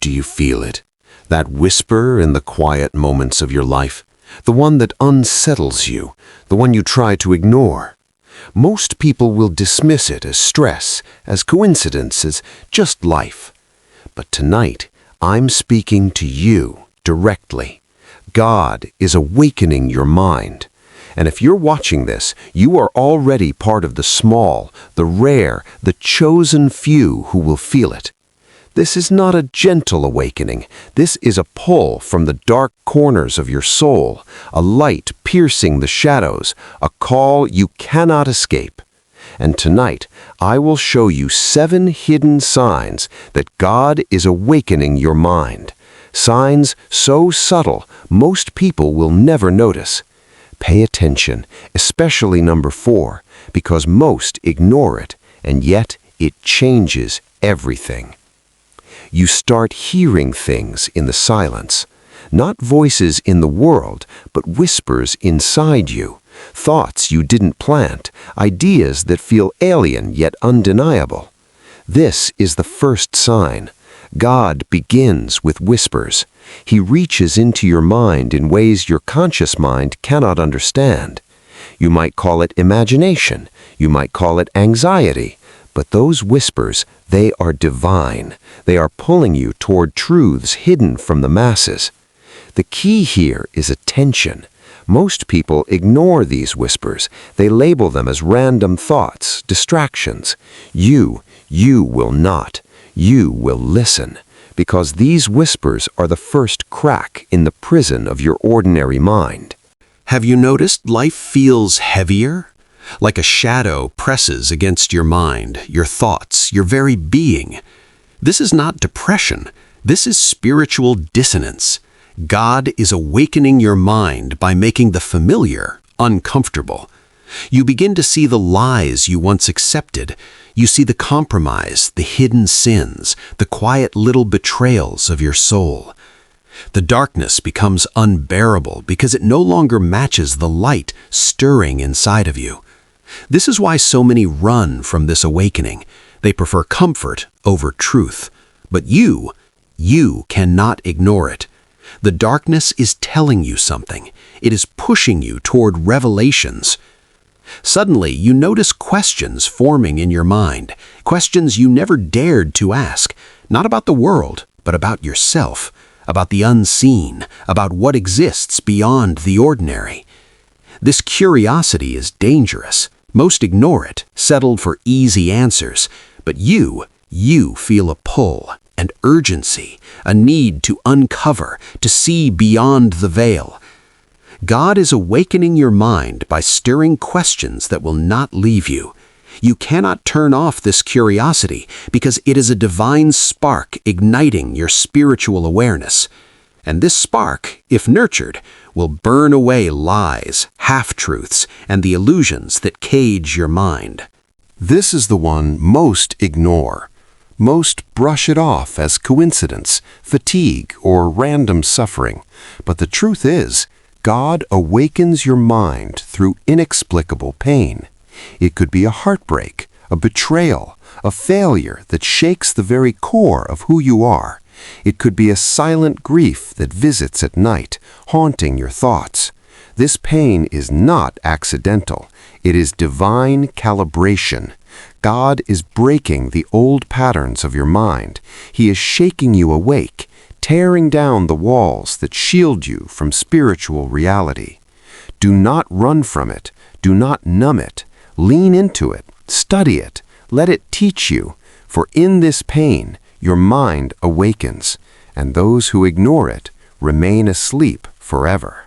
Do you feel it? That whisper in the quiet moments of your life? The one that unsettles you, the one you try to ignore. Most people will dismiss it as stress, as coincidence, as just life. But tonight, I'm speaking to you directly. God is awakening your mind. And if you're watching this, you are already part of the small, the rare, the chosen few who will feel it. This is not a gentle awakening. This is a pull from the dark corners of your soul, a light piercing the shadows, a call you cannot escape. And tonight, I will show you 7 hidden signs that God is awakening your mind. Signs so subtle, most people will never notice. Pay attention, especially number 4, because most ignore it, and yet it changes everything. You start hearing things in the silence, not voices in the world, but whispers inside you, thoughts you didn't plant, ideas that feel alien yet undeniable. This is the first sign. God begins with whispers. He reaches into your mind in ways your conscious mind cannot understand. You might call it imagination. You might call it anxiety. But those whispers, they are divine. They are pulling you toward truths hidden from the masses. The key here is attention. Most people ignore these whispers. They label them as random thoughts, distractions. You will not. You will listen, because these whispers are the first crack in the prison of your ordinary mind. Have you noticed life feels heavier? Like a shadow presses against your mind, your thoughts, your very being. This is not depression. This is spiritual dissonance. God is awakening your mind by making the familiar uncomfortable. You begin to see the lies you once accepted. You see the compromise, the hidden sins, the quiet little betrayals of your soul. The darkness becomes unbearable because it no longer matches the light stirring inside of you. This is why so many run from this awakening. They prefer comfort over truth. But you cannot ignore it. The darkness is telling you something. It is pushing you toward revelations. Suddenly, you notice questions forming in your mind, questions you never dared to ask, not about the world, but about yourself, about the unseen, about what exists beyond the ordinary. This curiosity is dangerous. Most ignore it, settled for easy answers, but you feel a pull, an urgency, a need to uncover, to see beyond the veil. God is awakening your mind by stirring questions that will not leave you. You cannot turn off this curiosity because it is a divine spark igniting your spiritual awareness. And this spark, if nurtured, will burn away lies, half-truths, and the illusions that cage your mind. This is the one most ignore. Most brush it off as coincidence, fatigue, or random suffering. But the truth is, God awakens your mind through inexplicable pain. It could be a heartbreak, a betrayal, a failure that shakes the very core of who you are. It could be a silent grief that visits at night, haunting your thoughts. This pain is not accidental. It is divine calibration. God is breaking the old patterns of your mind. He is shaking you awake, tearing down the walls that shield you from spiritual reality. Do not run from it. Do not numb it. Lean into it. Study it. Let it teach you. For in this pain, your mind awakens, and those who ignore it remain asleep forever.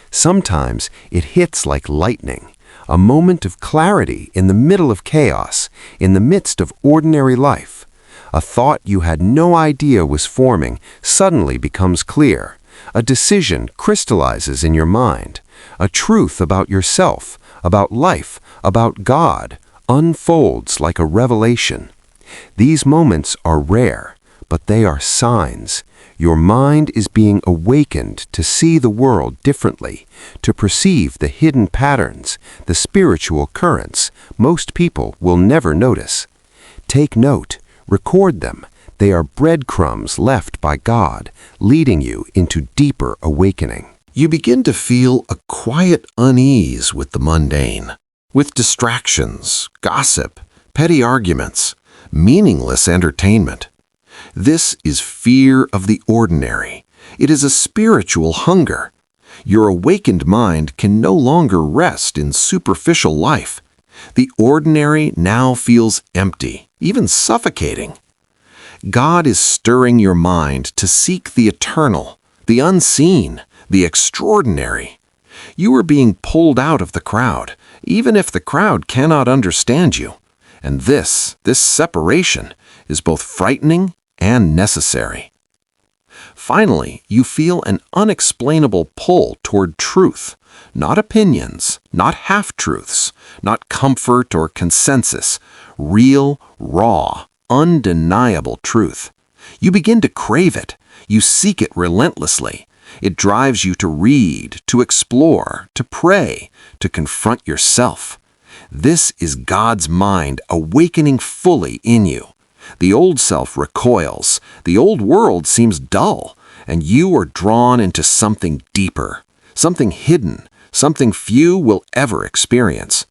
Sometimes it hits like lightning, a moment of clarity in the middle of chaos, in the midst of ordinary life. A thought you had no idea was forming suddenly becomes clear. A decision crystallizes in your mind. A truth about yourself, about life, about God, unfolds like a revelation. These moments are rare, but they are signs. Your mind is being awakened to see the world differently, to perceive the hidden patterns, the spiritual currents most people will never notice. Take note, record them, They are breadcrumbs left by God, leading you into deeper awakening. You begin to feel a quiet unease with the mundane, with distractions, gossip, petty arguments, meaningless entertainment. This is fear of the ordinary. It is a spiritual hunger. Your awakened mind can no longer rest in superficial life. The ordinary now feels empty, even suffocating. God is stirring your mind to seek the eternal, the unseen, the extraordinary. You are being pulled out of the crowd, even if the crowd cannot understand you. And this separation is both frightening and necessary. Finally, you feel an unexplainable pull toward truth, not opinions, not half-truths, not comfort or consensus, real, raw, undeniable truth. You begin to crave it. You seek it relentlessly. It drives you to read, to explore, to pray, to confront yourself. This is God's mind awakening fully in you. The old self recoils, the old world seems dull, and you are drawn into something deeper, something hidden, something few will ever experience.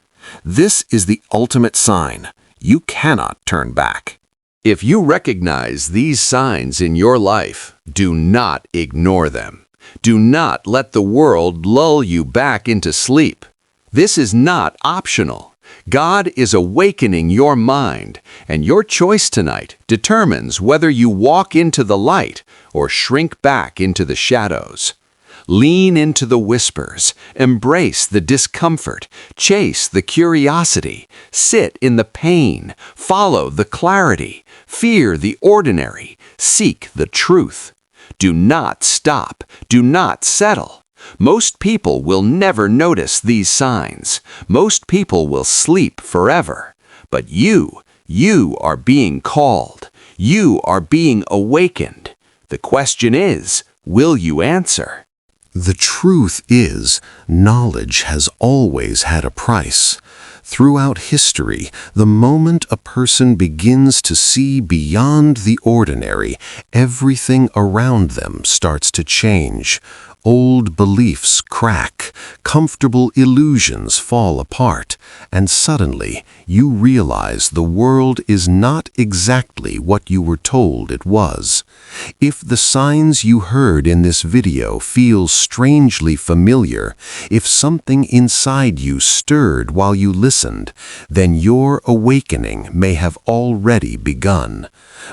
This is the ultimate sign. You cannot turn back. If you recognize these signs in your life, do not ignore them. Do not let the world lull you back into sleep. This is not optional. God is awakening your mind, and your choice tonight determines whether you walk into the light or shrink back into the shadows. Lean into the whispers, embrace the discomfort, chase the curiosity, sit in the pain, follow the clarity, fear the ordinary, seek the truth. Do not stop, do not settle. Most people will never notice these signs. Most people will sleep forever. But you are being called. You are being awakened. The question is, will you answer? The truth is, knowledge has always had a price. Throughout history, the moment a person begins to see beyond the ordinary, everything around them starts to change. Old beliefs crack, comfortable illusions fall apart, and suddenly you realize the world is not exactly what you were told it was. If the signs you heard in this video feel strangely familiar, if something inside you stirred while you listened, then your awakening may have already begun.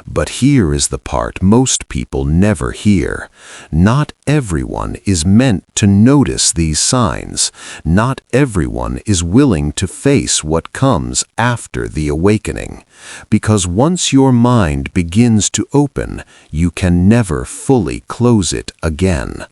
But here is the part most people never hear. Not everyone is meant to notice these signs. Not everyone is willing to face what comes after the awakening. Because once your mind begins to open, you can never fully close it again.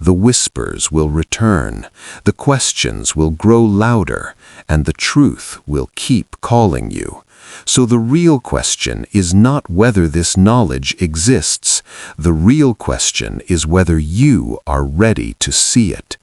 The whispers will return, the questions will grow louder, and the truth will keep calling you. So the real question is not whether this knowledge exists. The real question is whether you are ready to see it.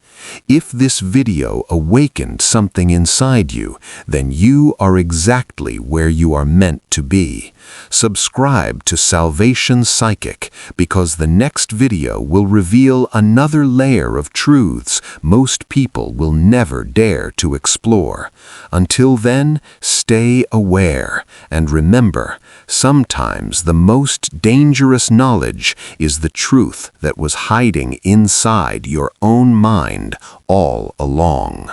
If this video awakened something inside you, then you are exactly where you are meant to be. Subscribe to Salvation Psychic, because the next video will reveal another layer of truths most people will never dare to explore. Until then, stay aware, and remember, sometimes the most dangerous knowledge is the truth that was hiding inside your own mind all along.